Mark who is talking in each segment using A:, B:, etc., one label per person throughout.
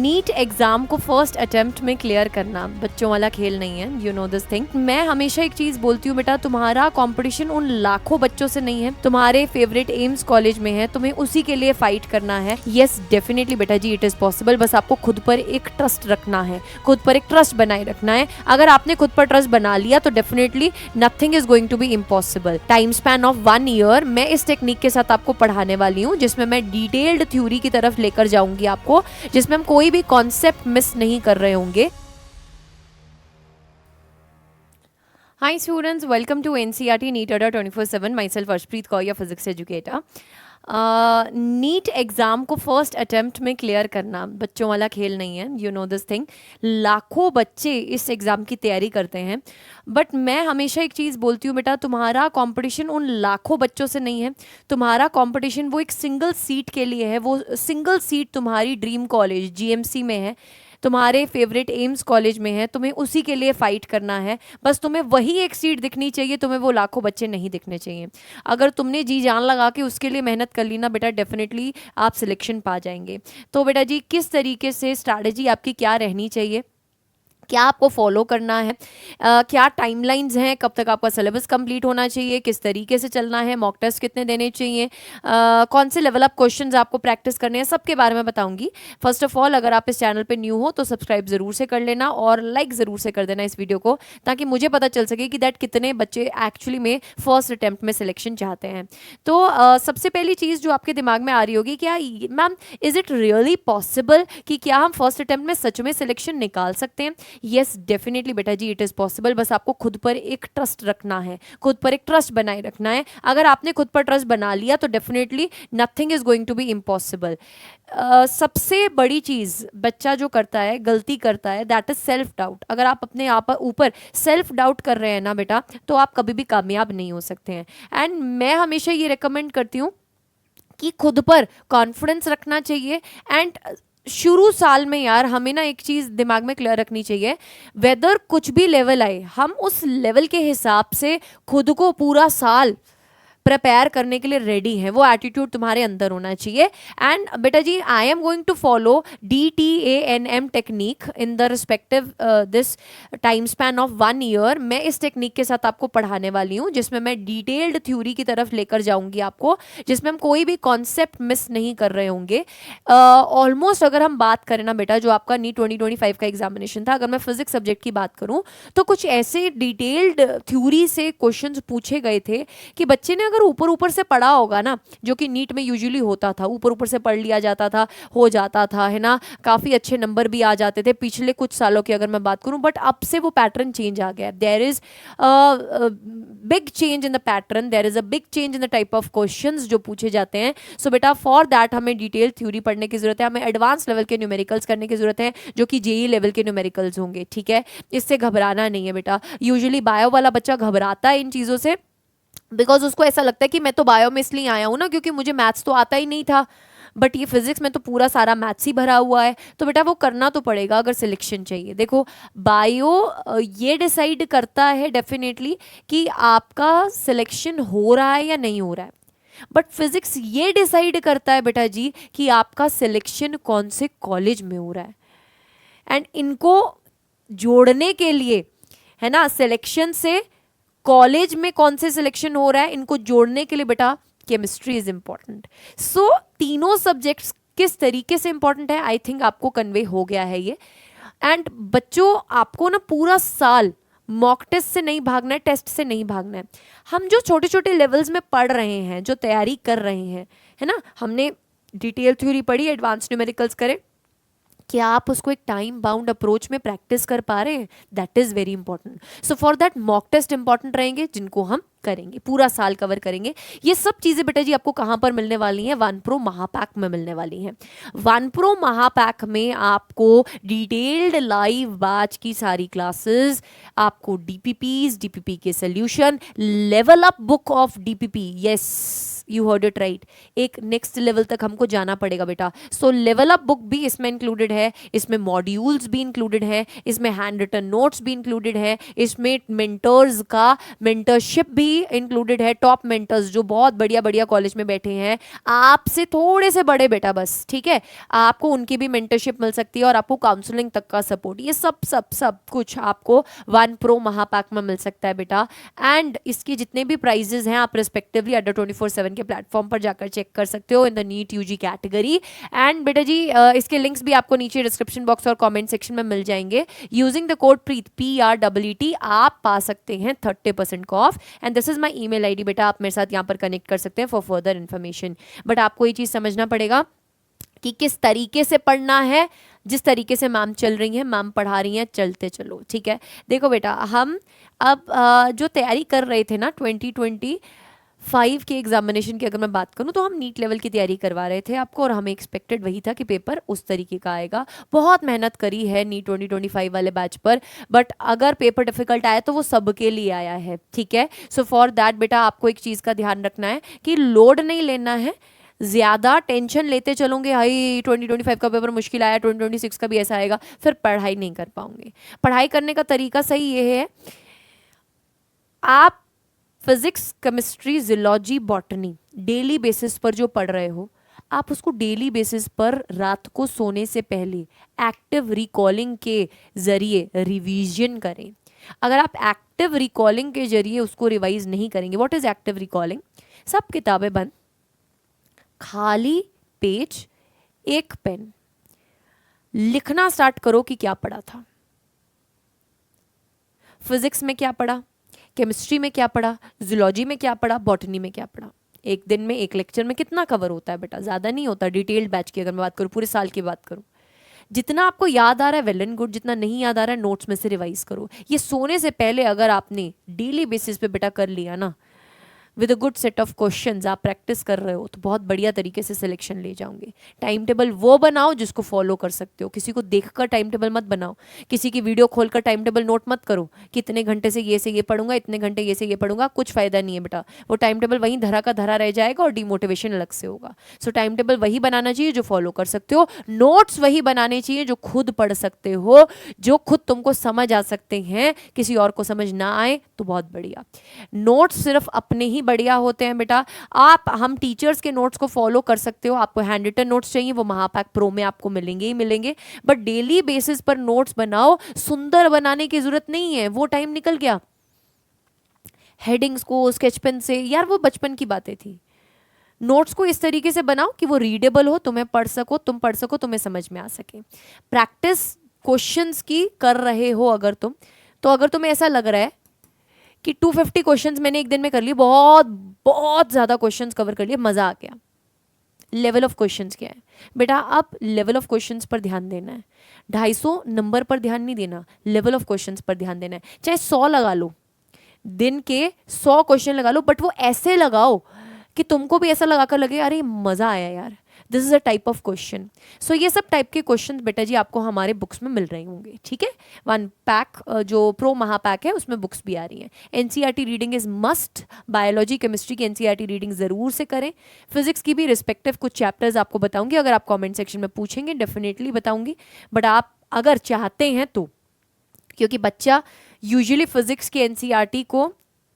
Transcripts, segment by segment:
A: NEET exam को first attempt में clear करना बच्चों वाला खेल नहीं है, यू नो दिस थिंग। मैं हमेशा एक चीज बोलती हूँ बेटा, तुम्हारा कंपटीशन उन लाखों बच्चों से नहीं है, तुम्हारे फेवरेट एम्स कॉलेज में है, तुम्हें उसी के लिए फाइट करना है। यस डेफिनेटली बेटा जी, इट इज पॉसिबल। बस आपको खुद पर एक ट्रस्ट रखना है, खुद पर एक ट्रस्ट बनाए रखना है। अगर आपने खुद पर ट्रस्ट बना लिया तो definitely nothing is going to be impossible. Time span of 1 year मैं इस टेक्निक के साथ आपको पढ़ाने वाली हूँ, जिसमें मैं डिटेल्ड थ्योरी की तरफ लेकर जाऊंगी आपको, जिसमें हम कोई भी कॉन्सेप्ट मिस नहीं कर रहे होंगे। Hi students, welcome to NCERT NEET Adda 24/7. Myself Arshpreet Kaur, your physics educator. NEET exam को फर्स्ट अटेम्प्ट में क्लियर करना बच्चों वाला खेल नहीं है, यू नो दिस थिंग। लाखों बच्चे इस एग्ज़ाम की तैयारी करते हैं, बट मैं हमेशा एक चीज़ बोलती हूँ बेटा, तुम्हारा कंपटीशन उन लाखों बच्चों से नहीं है, तुम्हारा कंपटीशन वो एक सिंगल सीट के लिए है। वो सिंगल सीट तुम्हारी ड्रीम कॉलेज जीएमसी में है, तुम्हारे फेवरेट एम्स कॉलेज में है, तुम्हें उसी के लिए फाइट करना है। बस तुम्हें वही एक सीट दिखनी चाहिए, तुम्हें वो लाखों बच्चे नहीं दिखने चाहिए। अगर तुमने जी जान लगा के उसके लिए मेहनत कर ली ना बेटा, डेफिनेटली आप सिलेक्शन पा जाएंगे। तो बेटा जी, किस तरीके से स्ट्रैटेजी आपकी क्या रहनी चाहिए, क्या आपको फॉलो करना है, क्या टाइमलाइंस हैं, कब तक आपका सिलेबस कंप्लीट होना चाहिए, किस तरीके से चलना है, मॉक टेस्ट कितने देने चाहिए, कौन से लेवल अप क्वेश्चंस आपको प्रैक्टिस करने हैं, सबके बारे में बताऊंगी। फर्स्ट ऑफ ऑल, अगर आप इस चैनल पे न्यू हो तो सब्सक्राइब ज़रूर से कर लेना और लाइक ज़रूर से कर देना इस वीडियो को, ताकि मुझे पता चल सके कि दैट कितने बच्चे एक्चुअली में फर्स्ट अटैम्प्ट में सिलेक्शन चाहते हैं। तो सबसे पहली चीज़ जो आपके दिमाग में आ रही होगी, क्या ma'am is it really possible कि क्या हम फर्स्ट अटैम्प्ट में सच में सिलेक्शन निकाल सकते हैं? यस डेफिनेटली बेटा जी, इट इज़ पॉसिबल। बस आपको खुद पर एक ट्रस्ट रखना है, खुद पर एक ट्रस्ट बनाए रखना है। अगर आपने खुद पर ट्रस्ट बना लिया तो definitely nothing is going to be impossible. सबसे बड़ी चीज़ बच्चा जो करता है, गलती करता है, दैट इज सेल्फ डाउट। अगर आप अपने आप ऊपर सेल्फ डाउट कर रहे हैं ना बेटा, तो आप कभी भी कामयाब नहीं हो सकते हैं। एंड मैं हमेशा ये रिकमेंड करती हूँ कि खुद पर कॉन्फिडेंस रखना चाहिए। एंड शुरू साल में यार हमें ना एक चीज़ दिमाग में क्लियर रखनी चाहिए, वेदर कुछ भी लेवल आए, हम उस लेवल के हिसाब से खुद को पूरा साल प्रिपेयर करने के लिए रेडी हैं। वो एटीट्यूड तुम्हारे अंदर होना चाहिए। एंड बेटा जी, I am going to follow DTANM technique in the respective this time span of 1 year. मैं इस टेक्निक के साथ आपको पढ़ाने वाली हूँ, जिसमें मैं डिटेल्ड थ्योरी की तरफ लेकर जाऊंगी आपको, जिसमें हम कोई भी कॉन्सेप्ट मिस नहीं कर रहे होंगे। ऑलमोस्ट अगर हम बात करें ना बेटा, जो आपका नीट 2025 का एग्जामिनेशन था, अगर मैं फिजिक्स सब्जेक्ट की बात करूँ तो कुछ ऐसे डिटेल्ड थ्योरी से क्वेश्चन पूछे गए थे कि बच्चे ने अगर ऊपर ऊपर से पढ़ा होगा ना, जो कि नीट में यूजुअली होता था, ऊपर ऊपर से पढ़ लिया जाता था, हो जाता था, है ना, काफ़ी अच्छे नंबर भी आ जाते थे पिछले कुछ सालों की अगर मैं बात करूं। बट अब से वो पैटर्न चेंज आ गया। There is big change in the pattern, there is a big change in the type of questions जो पूछे जाते हैं। सो बेटा, फॉर दैट हमें डिटेल थ्योरी पढ़ने की जरूरत है, हमें एडवांस लेवल के न्यूमेरिकल्स करने की जरूरत है, जो कि जेई लेवल के न्यूमेरिकल्स होंगे। ठीक है, इससे घबराना नहीं है बेटा। यूजुअली बायो वाला बच्चा घबराता है इन चीज़ों से, बिकॉज उसको ऐसा लगता है कि मैं तो बायो में इसलिए आया हूँ ना क्योंकि मुझे मैथ्स तो आता ही नहीं था, बट ये फिजिक्स में तो पूरा सारा मैथ्स ही भरा हुआ है। तो बेटा वो करना तो पड़ेगा अगर सिलेक्शन चाहिए। देखो, बायो ये डिसाइड करता है डेफिनेटली कि आपका सिलेक्शन हो रहा है या नहीं हो रहा है, बट फिजिक्स ये डिसाइड करता है बेटा जी कि आपका सिलेक्शन कौन से कॉलेज में हो रहा है। एंड इनको जोड़ने के लिए, है ना, सिलेक्शन से कॉलेज में कौन से सिलेक्शन हो रहा है, इनको जोड़ने के लिए बेटा केमिस्ट्री इज इंपॉर्टेंट। सो तीनों सब्जेक्ट्स किस तरीके से इंपॉर्टेंट है, आई थिंक आपको कन्वे हो गया है ये। एंड बच्चों, आपको ना पूरा साल मॉक टेस्ट से नहीं भागना है, टेस्ट से नहीं भागना है। हम जो छोटे छोटे लेवल्स में पढ़ रहे हैं, जो तैयारी कर रहे हैं, है ना, हमने डिटेल थ्योरी पढ़ी, एडवांस न्यूमेरिकल्स करे, क्या आप उसको एक टाइम बाउंड अप्रोच में प्रैक्टिस कर पा रहे हैं? That is very important. So for that mock test important रहेंगे, जिनको हम करेंगे, पूरा साल कवर करेंगे। ये सब चीजें बेटा जी आपको कहां पर मिलने वाली हैं? वन प्रो महापैक में मिलने वाली हैं। वन प्रो महापैक में आपको डिटेल्ड लाइव बैच की सारी क्लासेस, आपको डीपीपी के solution, level up book of DPP, yes you heard it right, एक नेक्स्ट लेवल तक हमको जाना पड़ेगा बेटा। सो लेवल अप बुक भी इसमें इंक्लूडेड है, इसमें मॉड्यूल्स भी इंक्लूडेड है, इसमें हैंड रिटन नोट्स भी इंक्लूडेड है, इसमें मेंटर्स का मेंटरशिप भी इंक्लूडेड है, टॉप मेंटर्स जो बहुत बढ़िया बढ़िया कॉलेज में बैठे हैं, आपसे थोड़े से बड़े बेटा बस, ठीक है, आपको उनकी भी मेंटरशिप मिल सकती है और आपको काउंसलिंग तक का सपोर्ट, ये सब सब सब कुछ आपको वन प्रो महापैक में मिल सकता है बेटा। एंड इसके जितने भी प्राइजेस हैं आप रिस्पेक्टिवली अड्डा 24/7 के प्लेटफॉर्म पर जाकर चेक कर सकते हो in the NEET UG category. And बेटा जी इसके लिंक्स भी आपको नीचे डिस्क्रिप्शन बॉक्स और कमेंट सेक्शन में मिल जाएंगे। Using the code Preet PREET आप पा सकते हैं 30% का off. And this is my email ID बेटा, आप मेरे साथ यहाँ पर कनेक्ट कर सकते हैं फॉर फर्दर इन्फॉर्मेशन। बट आपको ये चीज़ समझना पड़ेगा कि किस तरीके से पढ़ना है, जिस तरीके से मैम चल रही हैं, मैम पढ़ा रही हैं, चलते चलो, ठीक है। देखो बेटा हम अब जो तैयारी कर रहे थे ना 2025 के एग्जामिनेशन की अगर मैं बात करूं तो हम नीट लेवल की तैयारी करवा रहे थे आपको, और हमें एक्सपेक्टेड वही था कि पेपर उस तरीके का आएगा। बहुत मेहनत करी है नीट 2025 वाले बैच पर, बट अगर पेपर डिफिकल्ट आया तो वो सबके लिए आया है, ठीक है। सो फॉर दैट बेटा आपको एक चीज़ का ध्यान रखना है कि लोड नहीं लेना है, ज्यादा टेंशन लेते चलोगे हाई 2025 का पेपर मुश्किल आया, 2026 का भी ऐसा आएगा, फिर पढ़ाई नहीं कर पाओगे। पढ़ाई करने का तरीका सही ये है, आप physics chemistry geology botany daily basis पर जो पढ़ रहे हो, आप उसको डेली बेसिस पर रात को सोने से पहले एक्टिव रिकॉलिंग के जरिए रिवीजन करें। अगर आप एक्टिव रिकॉलिंग के जरिए उसको रिवाइज नहीं करेंगे, व्हाट इज एक्टिव रिकॉलिंग, सब किताबें बंद, खाली पेज, एक पेन, लिखना स्टार्ट करो कि क्या पढ़ा था, फिजिक्स में क्या पढ़ा, केमिस्ट्री में क्या पढ़ा, जूलॉजी में क्या पढ़ा, बॉटनी में क्या पढ़ा। एक दिन में एक लेक्चर में कितना कवर होता है बेटा, ज़्यादा नहीं होता। डिटेल्ड बैच की अगर मैं बात करूँ, पूरे साल की बात करूँ, जितना आपको याद आ रहा है वेल एंड गुड, जितना नहीं याद आ रहा है नोट्स में से रिवाइज करो। ये सोने से पहले अगर आपने डेली बेसिस पे बेटा कर लिया ना, with a good set of questions आप प्रैक्टिस कर रहे हो, तो बहुत बढ़िया तरीके से सिलेक्शन ले जाओगे। टाइम टेबल वो बनाओ जिसको फॉलो कर सकते हो, किसी को देखकर टाइम टेबल मत बनाओ, किसी की वीडियो खोलकर टाइम टेबल नोट मत करो कि इतने घंटे से ये पढ़ूंगा, इतने घंटे ये से ये पढ़ूंगा, कुछ फायदा नहीं है बेटा। वो टाइम टेबल वहीं धरा का धरा रह जाएगा और डिमोटिवेशन अलग से होगा। सो टाइम टेबल वही बनाना चाहिए जो फॉलो कर सकते हो, नोट्स वही बनाने चाहिए जो खुद पढ़ सकते हो, जो खुद तुमको समझ आ सकते हैं, किसी और को समझ ना आए तो बहुत बढ़िया। नोट्स सिर्फ अपने ही बढ़िया होते हैं बेटा। आप हम टीचर्स के नोट्स को फॉलो कर सकते हो, आपको हैंड रिटन नोट्स चाहिए वो महापैक प्रो में आपको मिलेंगे ही मिलेंगे, बट डेली बेसिस पर नोट्स बनाओ। सुंदर बनाने की जरूरत नहीं है, वो टाइम निकल गया। हेडिंग्स को स्केच पेन से, यार वो बचपन की बातें थी। नोट्स को इस तरीके से बनाओ कि वो रीडेबल हो, तुम्हें पढ़ सको, तुम पढ़ सको, तुम्हें समझ में आ सके। प्रैक्टिस क्वेश्चंस की कर रहे हो अगर तुम, तो अगर तुम्हें ऐसा लग रहा है कि 250 क्वेश्चंस मैंने एक दिन में कर लिए, बहुत बहुत ज़्यादा क्वेश्चंस कवर कर लिए, मज़ा आ गया, लेवल ऑफ क्वेश्चंस क्या है बेटा, अब लेवल ऑफ क्वेश्चंस पर ध्यान देना है। 250 नंबर पर ध्यान नहीं देना, लेवल ऑफ क्वेश्चंस पर ध्यान देना है। चाहे 100 लगा लो, दिन के 100 क्वेश्चन लगा लो, बट वो ऐसे लगाओ कि तुमको भी ऐसा लगाकर लगे अरे मज़ा आया यार, this is a type of question. So ये सब टाइप के क्वेश्चन बेटा जी आपको हमारे बुक्स में मिल रहे होंगे, ठीक है। वन पैक जो प्रो महापैक है उसमें बुक्स भी आ रही हैं। NCERT reading is must, biology chemistry की एनसीईआरटी रीडिंग ज़रूर से करें। फिजिक्स की भी रिस्पेक्टिव कुछ चैप्टर्स आपको बताऊंगी, अगर आप कॉमेंट सेक्शन में पूछेंगे डेफिनेटली बताऊंगी, बट आप अगर चाहते हैं तो, क्योंकि बच्चा यूजुअली फिजिक्स की एनसीईआरटी को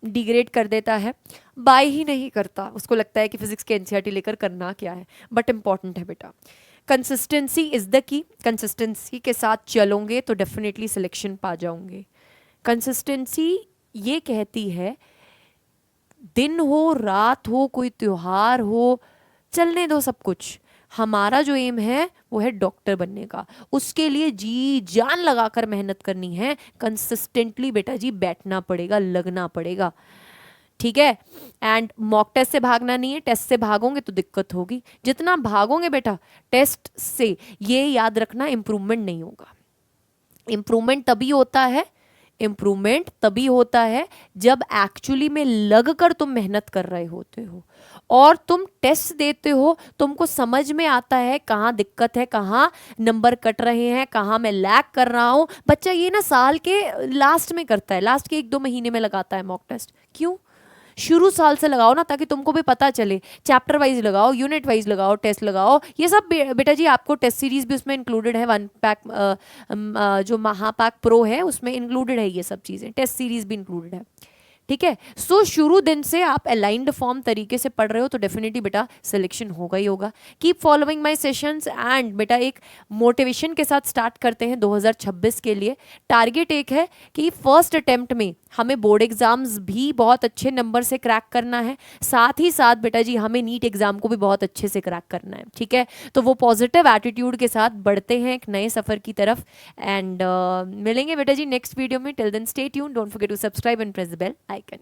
A: डिग्रेड कर देता है, बाय ही नहीं करता, उसको लगता है कि फिजिक्स के एनसीईआरटी लेकर करना क्या है, बट इंपॉर्टेंट है बेटा। Consistency is the key, consistency के साथ चलोगे तो डेफिनेटली सिलेक्शन पा जाओगे। कंसिस्टेंसी ये कहती है दिन हो रात हो कोई त्योहार हो, चलने दो सब कुछ, हमारा जो एम है वो है डॉक्टर बनने का, उसके लिए जी जान लगाकर मेहनत करनी है, कंसिस्टेंटली बेटा जी बैठना पड़ेगा, लगना पड़ेगा, ठीक है। एंड मॉक टेस्ट से भागना नहीं है, टेस्ट से भागोगे तो दिक्कत होगी, जितना भागोगे बेटा टेस्ट से, ये याद रखना इम्प्रूवमेंट नहीं होगा। इम्प्रूवमेंट तभी होता है, इम्प्रूवमेंट तभी होता है जब एक्चुअली में लगकर तुम मेहनत कर रहे होते हो और तुम टेस्ट देते हो, तुमको समझ में आता है कहाँ दिक्कत है, कहाँ नंबर कट रहे हैं, कहाँ मैं लैग कर रहा हूँ। बच्चा ये ना साल के लास्ट में करता है, लास्ट के 1-2 महीने में लगाता है मॉक टेस्ट, क्यों? शुरू साल से लगाओ ना, ताकि तुमको भी पता चले, चैप्टर वाइज लगाओ, यूनिट वाइज लगाओ, टेस्ट लगाओ, ये सब बेटा जी आपको टेस्ट सीरीज भी उसमें इंक्लूडेड है। वन पैक जो महापैक प्रो है उसमें इंक्लूडेड है, ये सब चीज़ें टेस्ट सीरीज भी इंक्लूडेड है, ठीक है। सो शुरू दिन से आप अलाइंड फॉर्म तरीके से पढ़ रहे हो तो डेफिनेटली बेटा सिलेक्शन होगा ही होगा। Keep following my sessions and बेटा एक मोटिवेशन के साथ स्टार्ट करते हैं 2026 के लिए। टारगेट एक है कि फर्स्ट अटेम्प्ट में हमें बोर्ड एग्जाम्स भी बहुत अच्छे नंबर से क्रैक करना है, साथ ही साथ बेटा जी हमें नीट एग्जाम को भी बहुत अच्छे से क्रैक करना है, ठीक है। तो वो पॉजिटिव एटीट्यूड के साथ बढ़ते हैं एक नए सफर की तरफ। एंड मिलेंगे बेटा जी नेक्स्ट वीडियो में। Till then stay tuned, don't forget to subscribe and press the bell icon.